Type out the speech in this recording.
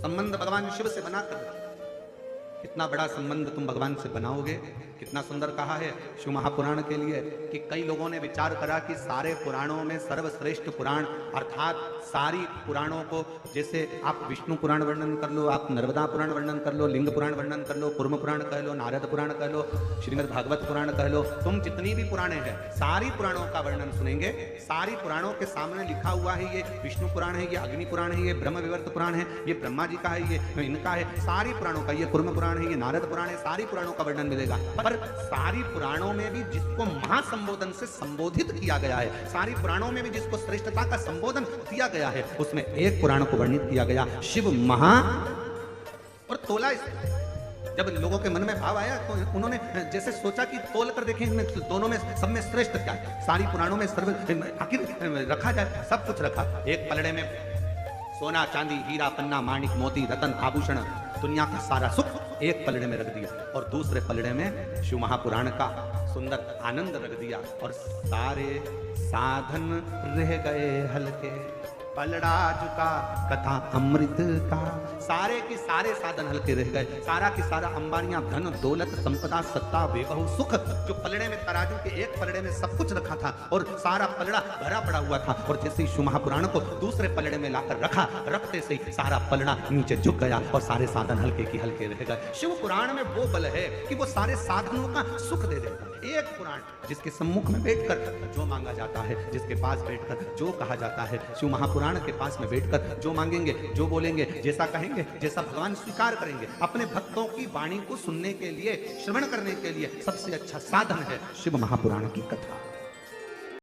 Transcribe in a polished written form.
संबंध भगवान शिव से बनाकर रखिए। कितना बड़ा संबंध तुम भगवान से बनाओगे। कितना सुंदर कहा है शिव महापुराण के लिए कि कई लोगों ने विचार करा कि सारे पुराणों में सर्वश्रेष्ठ पुराण अर्थात सारी पुराणों को, जैसे आप विष्णु पुराण वर्णन कर लो, आप नर्मदा पुराण वर्णन कर लो, लिंग पुराण वर्णन कर लो, कुर्म पुराण कह लो, नारद पुराण कह लो, श्रीमद् भागवत पुराण कह लो, तुम जितनी भी पुराणे हैं सारी पुराणों का वर्णन सुनेंगे। सारी पुराणों के सामने लिखा हुआ है ये विष्णु पुराण है, ये अग्नि पुराण है, ये ब्रह्म विवर्त पुराण है, ये ब्रह्मा जी का है, ये इनका है, सारी पुराणों का, ये कुर्म पुराण है, ये नारद पुराण है, सारी पुराणों का वर्णन मिलेगा। पर सारी पुराणों में भी जिसको महासंबोधन से संबोधित किया गया है, सारी पुराणों में भी जिसको श्रेष्ठता का संबोधन दिया गया है, उसमें एक पुराण को वर्णित किया गया शिव महा और तोला। जब लोगों के मन में भाव आया तो उन्होंने जैसे सोचा कि तोल कर देखें इनमें दोनों में सब में श्रेष्ठ क्या है। सारी पुराणों में सर्व आखिर रखा जाए, सब कुछ रखा। एक पलड़े में सोना चांदी हीरा पन्ना माणिक मोती रतन आभूषण दुनिया का सारा सुख एक पलड़े में रख दिया और दूसरे पलड़े में शिव महापुराण का सुंदर आनंद रख दिया और सारे साधन रह गए हल्के। पलड़ा झुका कथा अमृत का, सारे के सारे साधन हल्के रह गए। सारा की सारा अंबानियां धन दौलत संपदा सत्ता वैभव सुख जो पलड़े में तराजू के एक पलड़े में सब कुछ रखा था और सारा पलड़ा भरा पड़ा हुआ था। और जैसे ही शिव महापुराण को दूसरे पलड़े में लाकर रखा, रखते से ही सारा पलड़ा नीचे झुक गया और सारे साधन हल्के की हल्के रह गए। शिव पुराण में वो बल है कि वो सारे साधनों का सुख दे देता है। एक पुराण जिसके सम्मुख में बैठकर जो मांगा जाता है, जिसके पास बैठकर जो कहा जाता है, शिव महापुराण के पास में बैठकर जो मांगेंगे, जो बोलेंगे, जैसा कहेंगे, जैसा भगवान स्वीकार करेंगे। अपने भक्तों की वाणी को सुनने के लिए, श्रवण करने के लिए सबसे अच्छा साधन है शिव महापुराण की कथा।